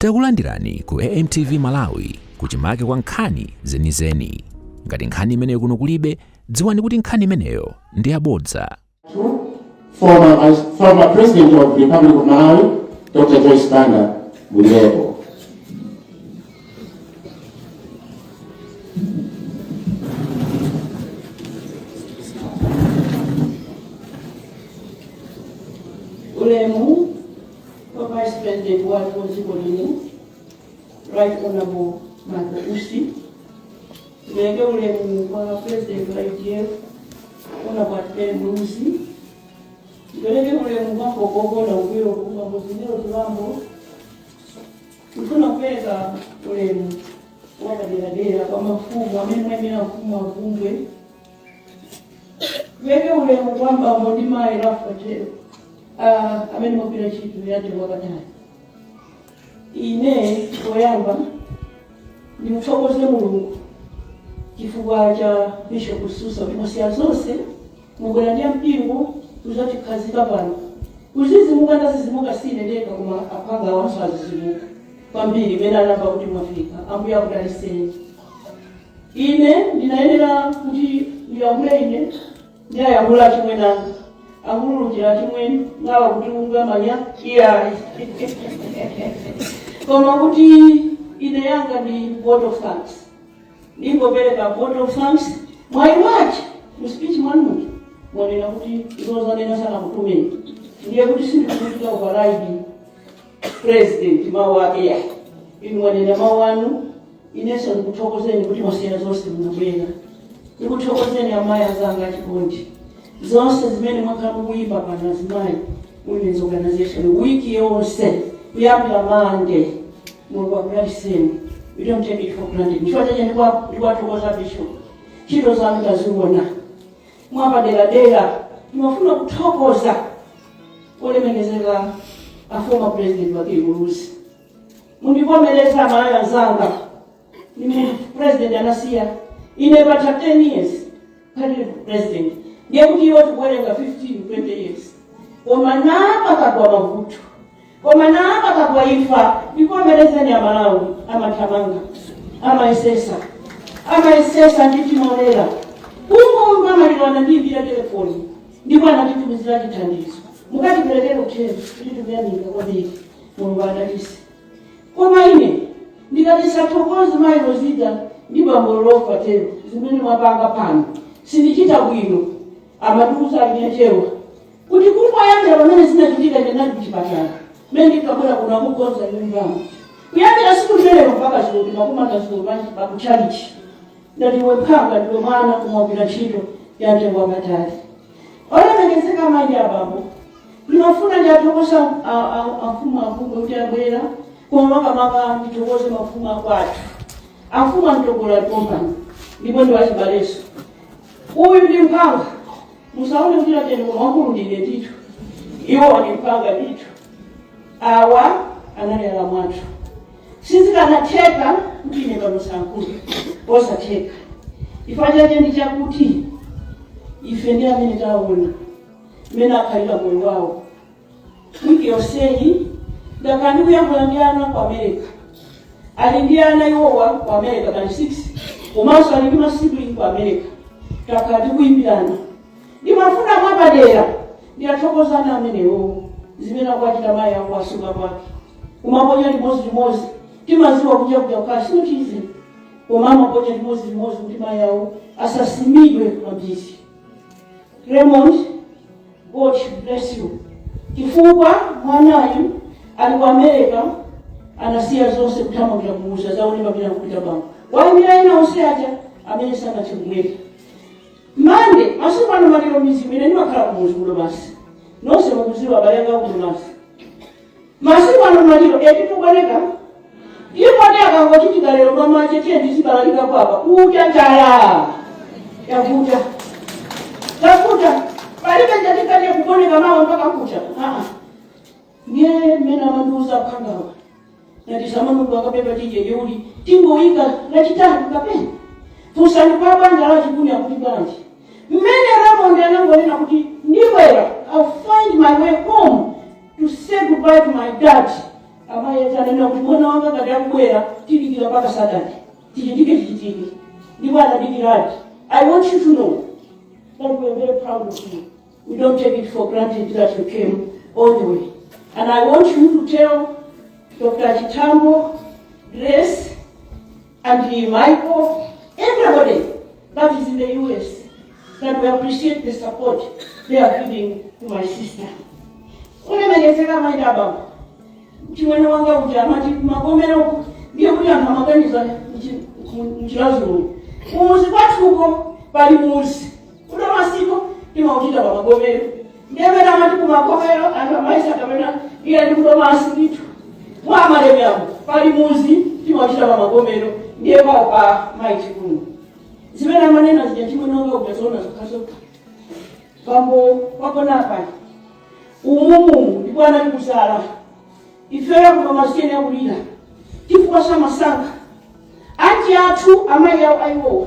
Takulandirani ku AMTV Malawi kuchimake kwa nkhani zenizeni. Ngati nkhani imeneyo kuno kulibe, dziwani kuti nkhani imeneyo ndi yabodza. Former President of the Republic of Malawi, Dr. Joyce Banda Mulebo. Ulemu, Vice President wa Konzikolini, Right Honorable Martha Usi, Lege ulemu kwa President wa ITF, Honorable Atpele Mrusi, Lege ulemu kwa Kogogo na Uwiro kwa Mbuzinero Tulambo, Ukuna kweza ulemu waka diradera kwa mafumu, wamemwe na mfumu wa Vungwe, Lege ulemu kwamba Modima Irafa Jeo, ameni mopira chitu yate wakatani. Ine koyamba ni mfokoze Mulungu kifugwa cha Bishop Susa bimosia zose mugolandia mpingo uzati kazika bana. Uzizi muganda zizimuka sine ndeka kuma apanga wanso azizimuka. Kwambiri mena namba kuti mwafika ambuya kudaliseni. Ine ndinaenera kuti ndiyakule ine ndiyakula chimwena angulujira chimwe ngawa kuti ungamanya iya koma kuti ine yanga ni vote of thanks ndipo peleka vote of thanks mwaiwachi mu speech mwanu mwanena kuti izozanena sana kutumeni ndiye kuti sindikutika override president mawake ya inu mwanena mawanu ineso ndikuthokozeni kuti masiyana zonse munabwera ndikuthokozeni amaya zanga chikondi zonse zimene mwakamukuimba pana zimayi women's organization wiki yonse kuyambira Monday Mulungu akudaliseni. We don't take it for granted. Ndichochache ndikwathokoza Bishop chiro zanu taziona mwapaderadera ndimafuna kuthokoza olemekezeka former president wa Muluzi mundivomereza amayi anzanga ine president anasiya ine pata 10 years president ngekuti iwo tikuwerenga 15-20 years koma napa kakwa mavuto koma napa kakwa ifa ndikomerezeni amalawi amathamanga amaisesa nditimolera kungo amalilwana ndimbira telefoni ndipo anatitumizira chithandizo mukatiperekere kuchero kuti tikuyanika kwambiri Mulungu adalise koma ine ndikatisathokoza mayi Rosita ndi bambo Lofa tero zimene mwapanga pano sindichita bwino amatukuza alinechewa kuti kumwa yambira pamene zinachitika ndenali kuchipatala mene ndikabwera kuna kukonza nyumbamo kuyambira siku lero mpaka ziloti makumanga ziloti pakuchalichi ndatiwe phanga ndiwe mwana kumwapira ntchito yatengwa patali olemekezeka mayi abambo ndinofuna ndiathokoza afumu kuti abwera koma makamaka ndithokoze mafumu akwathu afumu amtokola company ndipo ndiwachibaleso uyu ndi mpanga musaone kuti atende koma wakulundire ndithu iwo ndi mpanga ndithu awa anali alamwathu sizikanatheka kuti ine panosankhulo osatheka ifa chache ndi chakuti ife ndi amene taona imene akhalira moyo wawo wiki yonseyi ndakhala ndikuyankhula ndi ana ku America ali ndi ana iwowa ku America kali 6 komanso ali ndi masibling ku America takhala tikuyimbirana ndimafuna mwapadera ndiyathokozana amenewo zimene akwachita mayi yangu asuka kwake kumaponya limodzi timaziwa kuja kwa sinochize koma amaponya limodzi kuti mayi yawo asasimidwe kwambiri. Raymond, God bless you. Chifukwa mwanayu ali ku America anasiya zonse kuthamangira kuuza zaone mapira kupita bango waimira ina onse aja amene sana chimweka mande masiku ano maliro mizimu ine ndimakhala kumuzulo basi nonse mukuziwa abalenga kumulasi masiku ano maliro etituboneka ipo ndi akangochitika lero pamache tiye ndizibalalika papa kuja njala yakuta palibe njatikati kuboneka mawo mpaka kucha ndiye mmene amandiuza khangawa natisama Mulungu akapepa tije yuli tingoyika lachitatu kapena fusani kwa banja la chikunya kuti bwanji mmene Raymond anangonena kuti ndibwera I'll find my way home to say goodbye to my dad amayeta nena kuti mwana wanga ngati akubwera tidikira mpaka Saturday tichitike ndipo anadikirati. I want you to know that we are very proud of you. We don't take it for granted that you came all the way. And I want you to tell Dr. Chitambo, Grace, and Michael, everybody that is in the US, that we appreciate the support they are giving to my sister. Ulemelezeka maida baba. Chimwene wanga ujamati magomero ndiye kuti anthu amaganiza mchilazulu. Umuzi kwathu uko pali muzi. Uno masiko timauchita pa magomero. Ndiyemera amati kumagomero anthu amaisa kapena iya ndi kutomasi ndithu. Mwa amalebyamu pali muzi timauchita pa magomero ndiye pawo pa maiti kuno. Zimene amanena zija chimwene wanga ujazona zokhazoka. Pambo wakonapa. Umumu ndipo analikusala. Ifeyo kumamasiyene yakulira. Chifukwa cha masanga. Anti athu amayi awo ayiwo.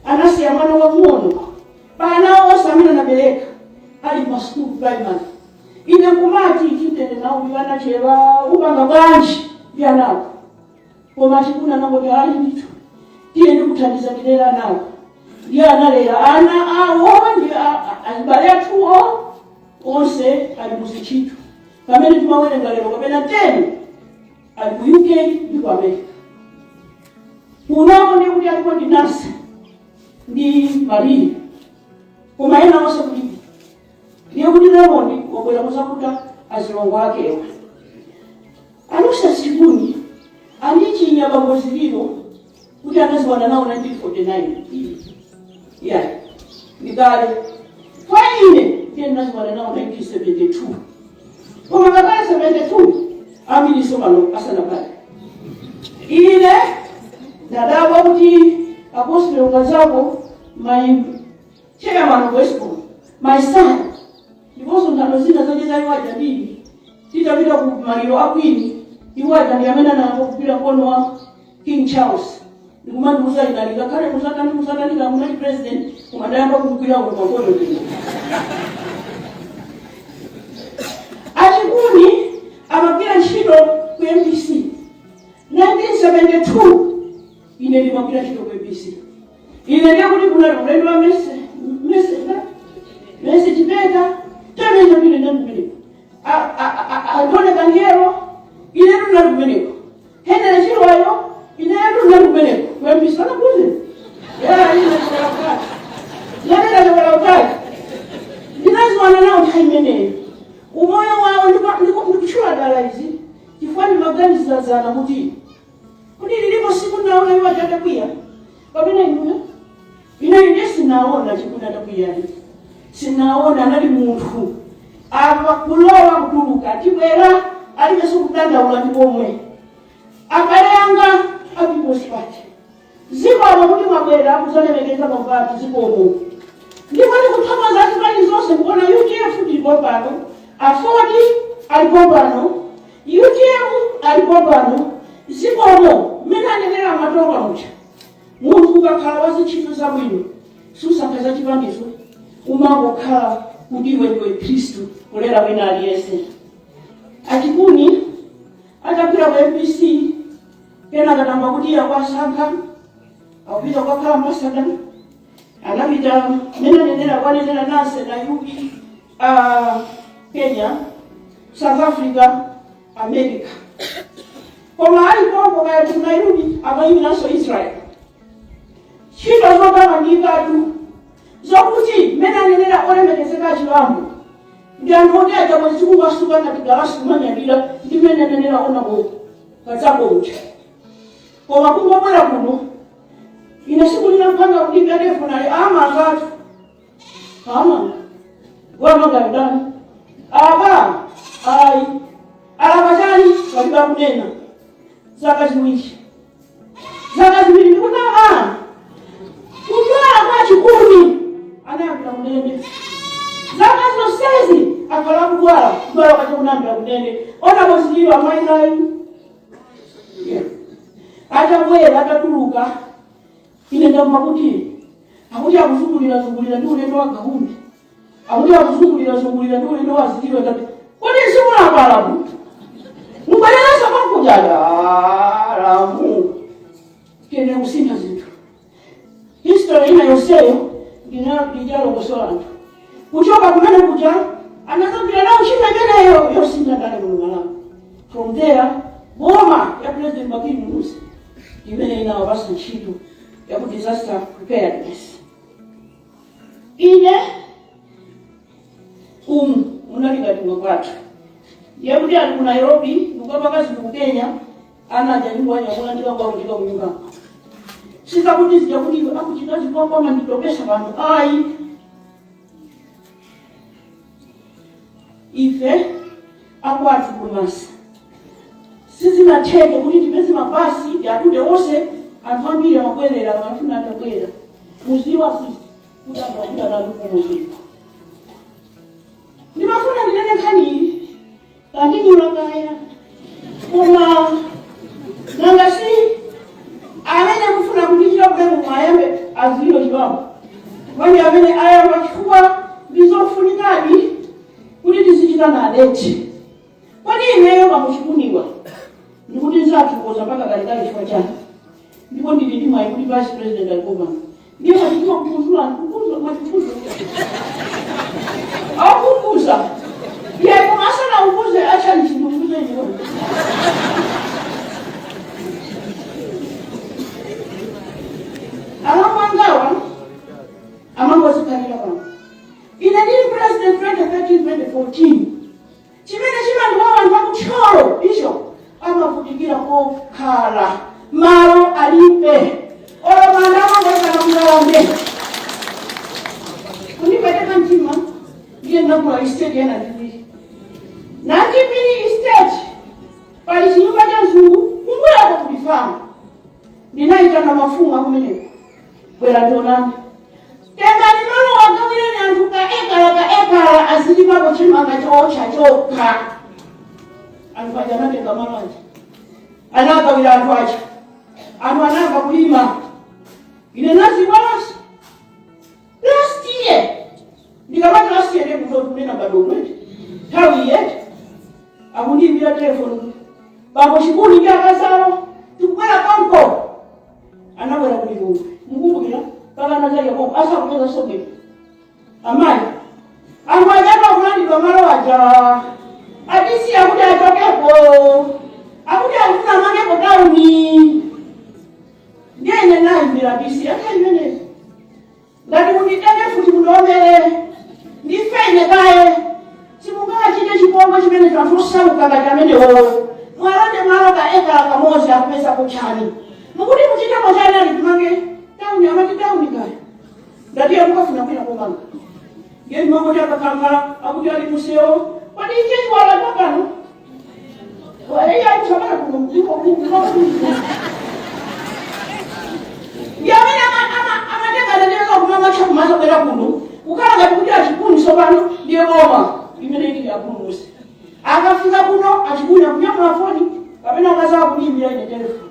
Anasiya mwana wang'ono. Pana onse amene anabereka. Ali pa school primary. Ine kumati chitende nawo bwana cheva upanga bwanji byanawo. Koma chikuna nangoti ali ndithu. Tiye ndikuthandiza kilera nawo. Ndiye analera ana awo ndi azibale athuwo onse ali muzichitu. Pamene timawerenga lero kapena 10 ali ku UK ndi ku America. Unomo ndi kuti aliko ndi nurse ndi marine. Koma ena onse kulipi. Ndiye kuti lero ndi wabwera kuzakuta azilongo akewa. Anusa sikuni anichinya bambozi lino kuti anaziwana nawo 1949. Yeah. Nikale. Kwa ine ndiye naziwana nawo 1972. Koma kakale 72 amini somalo asana pale. Ile dadawa kuti apostolo ngazako my chairman of Westport, my son. Ndiposo ntano zina zajeza iwaja bibi. Titapita ku maliro akwini iwaja ndi amene anako kupita kono wa King Charles. Ndikumani muzaidalika kale muzatandika muna president kumadayamba kumkwira kwa makono kino. Achikuni amapira ntchito ku MBC 1972 ine ndimapira ntchito ku MBC. Ine ndiye kuti kuna ulendo wa message chipeta tamezo ndine ndimene atone kangero ine ndimene henera chiroyo ine ndimene ku MBC ana kuze ya ine ndakaka ndinaziwana nawo taimene umoyo wawo ndikuchula dala izi chifani maganiza zana kuti lilipo siku naona iwa tatakuya pamene ine sinaona chikuna takuyani sinaona nali munthu apa kulowa kutuluka tibwera alibeso kudandaula ndipomwe akalanga apiposi pati zikomo kuti mabwera akuzalemekeza mambati zikomo ndipo ndikuthokoza zati pali zonse kuona UTF ndipo pano afodi alipopano UTM alipopano zikomo mina nenera matoka mucha muntu ukakhala wazichito zabwino susangaza chipangizo umango khala kudiwe kwa Kristu kulera wina aliyese achikuni atapita kwa MPC kena katamba kuti yakwasankha akupita kwa khala ambassador anapita mina nenera kwanenera nase na yuki Kenya, South Africa, America. Koma alipo kaya tunairubi abayi naso Israel. Chito zoba mandika tu. Zokuti mena nenera olemekezeka chilambo. Ndi anoti ajabo chikuwa suka katika wasu manyadira ndi mena nenera ona bo kazako uche. Koma kungobwera kuno inasikulina mpanga kudiga refu na ama ngatu. Kama wamanga ndani. Aba, ai, alabajani, waliba kunena. Zaka ziwishi. Zaka ziwishi, nikuna kujua kwa chikuni. Anayambila kunene. Zaka zosezi, akala kuwala, kuwala wakati unambila kunene. Ona moziliwa, mailai. Aja kwele, aja tuluka. Inenda makuti. Akuti ya kuzungulila, ndi ulendo wa gahumbi. Akuti akuzungulira ndi ulendo waziliwe tatu. Kwani simula pala bu? Mbalelasa kwa lamu kene kusintha zinthu history ina yonseyo ndinalongosola anthu kuchoka kumene kuja anazambira nawo ntchito imeneyo yosintha ndale muno Malawi. From there boma ya President Bakiri Muluzi imene inawapasa ntchito ya ku disaster preparedness. Ine munalingatiwa kwathu yakuti ali ku Nairobi ndikapakazi ku Kenya anaja ndikuwanyakula ndikakwautika kunyumba sikakuti zijakuti akuchita zikwakwa manditopesa vanhu ayi ife akwathu kumasa sizinatheke kuti tipeze mabasi yatude wose anthu ambiri amabwerera amafuna atabwera muziwa sisi kuti andakudanalukumuziwa ndimafuna ndinene nkhani kandinyulakaya koma nangasi amene kufuna kundichita kulemu mwayambe aziyo chiwambo manje amene ayamba chifukwa ndizofunikadi kuti tizichita na aleti kwani imeyo pamuchikuniwa ndikuti nzathukoza mpaka kalikali chifukwa chake ndipo ndili ndi mwayi kuti vice president alikoma ndiye machituma kupuzula machifuzo akukuza iye kumasana ukuze achali chinthu ukuze ndiwo alamwangawa amangozikhalira pano ine ndili president 2013-2014 chimene chimandiwa anthu akuthyolo icho amavutikira kokhala malo alibe olo manda amangoikana kulawambe kundipeteka mtima ndiye ndakula estate yena ndipiri nandipiri estate pali chinyumba cha mzungu kumbuyako kulifama ndinaitana mafumu akumeneko bwera ndionani tengani nono wagawireni anthu kaekala azilipapo chimanga choka anthu aja anatenga malo aja anagawira anthu aja anthu anamba kulima ine naziwalaso last year ndikamati last year ndekutotunena badomwete nthawi yete akundiimbira telefoni bambo chikuni ndi akazawo tikubwera konko anabwera kulivunga mukumbukira paka nazalya konko asakupeza sogera amayi anthu ajapa kulandidwa malo aja adisi akuti achokepo akuti akufuna mangepo tauni ndiye ine nayimbira bisi akaimenezi ngati kunditenge futi mundomere ndifene kaye simungachite chipongwe chimene chantosauka ngati amenewo mwalonde malo kaekala kamozi akupeza kuchani mukuti muchitemo chani alitimange tauni amati tauni kaye ngatiye mukafuna kwina komanga ndiye mangoti akakangala akuti ali museo kwani ichechi wala pakano waleya kusamana kuno mziko yamene amatenganeneka kuti amachakumaza kwera kuno kukhala ngati kuti achikuni sopano ndiye boma imene ili yakumusi akafika kuno achikuni akunyamula foni kapena akazawa kulimbira ine telefoni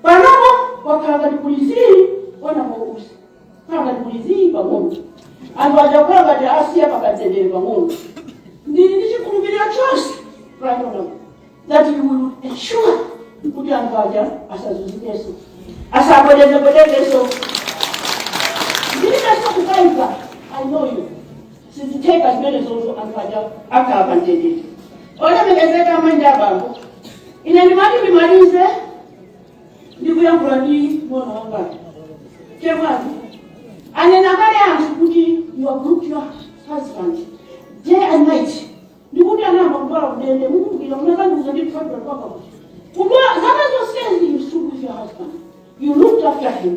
panopo wakhala ngati kulizii wanapousi khala ngati kulizii pang'ono anthu aja kukhala ngati asiya pakadzendere pang'ono ndili ndi chikhulupiriro chonse that you will ensure kuti anthu aja asazunzikeso asabwedezeso ndilibeso kukaipa I know you sizitheka zimene zozo anthu aja akhala pamtendere olemekezeka manja abambo ine ndimati ndimalize ndikuyankhula ndi mwana wangati chemwati anena kale anthu kuti you are good your husband day and night ndikuti anamba kudwala kudende mukumbukira munazandiuza ndi kufadwa kwaka kuti kudwala zaka zonsezi you stood with your husband you looked after him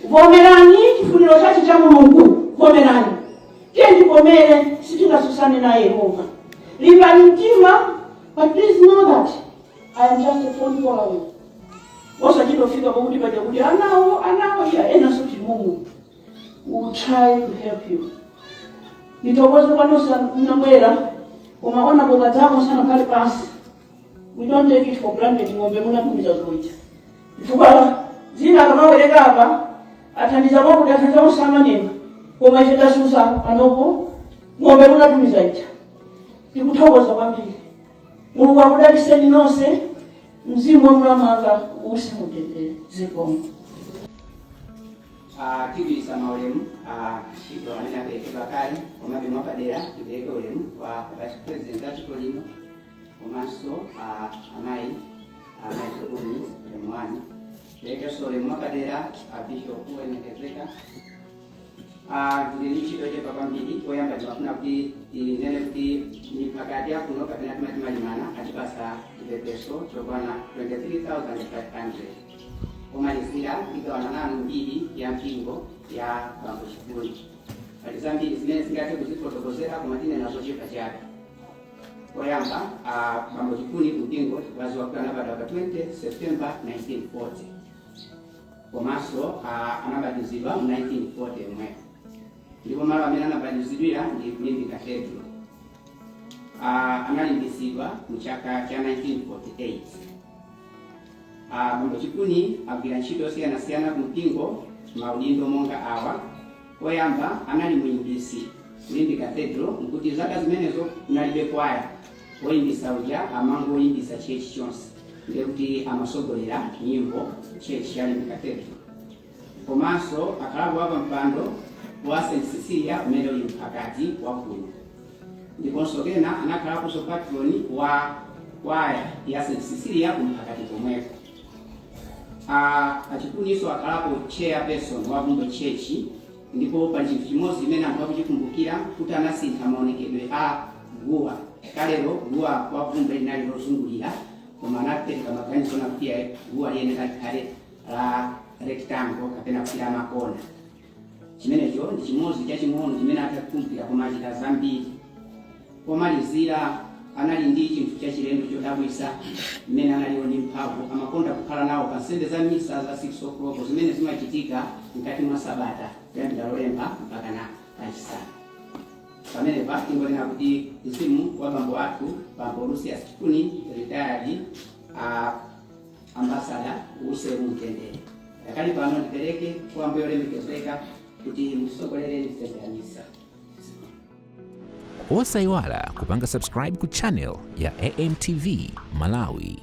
vomerani chifuniro chachi cha mulungu vomerani tiye ndikomere sitingasusane naye Yehova limbani mtima but please know that I am just a phone call away osachitofika pakuti paja kuti anawo iya enaso chimumu we will try to help you nitokoze kwanosa mnabwera umaona boga zako sana kale pasi we don't take it for granted ng'ombe munatumiza zoita chifukwa zina kamawereka apa athandiza kuti athandiza osama nini koma chitasusa panopo ng'ombe munatumiza ita tikuthokoza kwambiri Mulungu akudaliseni nonse, mzimu wa Mlamanga usimutendere zikomo. Tigwisa maulemu chito amene aperekedwa kale komabe mwapadera tipereke ulemu kwa vice president achikolino komanso amayi Tobuni Lemwani tiperekenso ulemu mwapadera Bishop Wenekezeka. Tili chito chepa kwambiri koyamba timafuna kuti tinene kuti ni pakati yakuno kapena timatimalimana atipasa chipepeso chokwana 23,500 kumalizira igawana nanu mbiri ya mpingo ya Bambo Chikuni. Paliza mbiri zimene zingathe kuzifotokozera kumatine nazo chepa chake. Koyamba Bambo Chikuni mpingo waziwakana bada waka 20 September 1940. Komanso anabatizidwa mu 1940 mwe. Ndipo malo amene anabatizidwira ndi Kulimbi Cathedral. Analimbitsidwa mu chaka cha 1948. Bambo Chikuni agwira ntchito yosiyanasiyana ku mpingo maudindo monga awa. Koyamba anali muyimbisi Kulimbi Cathedral nkuti zaka zimenezo kunalibe kwaya woyimbisa uja amango woyimbisa chechi chonse ndekuti amasogolera nyimbo chechi ya Kulimbi Cathedral. Komanso akhalapo apa mpando wa St. Cecilia umene uli mphakati wa kuno. Ndiponso kena anakhalaponso patroni wa kwaya ya St. Cecilia kumphakati komweko. Achikuniso akhalapo chairperson wa Bumbo Church, ndipo pa chinthu chimodzi imene anthu akuchikumbukira kuti anasintha maonekedwe a guwa. Kalero guwa kwa Bumbo linali lozungulira koma anapereka maganizo nakuti guwa liyenera likhale la rectangle kapena kuti la makona. Chimenecho ndi chimodzi chaching'ono chimene atakumbukira kumachita zambiri. Pomalizira anali ndi chinthu chachilendo chodabwisa mmene analiwo ndi mphamvu amakonda kukhala nawo pa nsembe za misa za 6 o'clock zimene zimachitika mkati mwa Sabata kuyambira Lolemba mpaka na Lachisanu. Pamenepa tingonena kuti mzimu wa bambo athu Bambo Lucius Chikuni retired ambassador usemu mtendere. Yakali pano ndipereke kwa Mbuye Olemekezeka kuti msogolere nsembe ya misa. Osayiwala kupanga subscribe ku channel ya AMTV Malawi.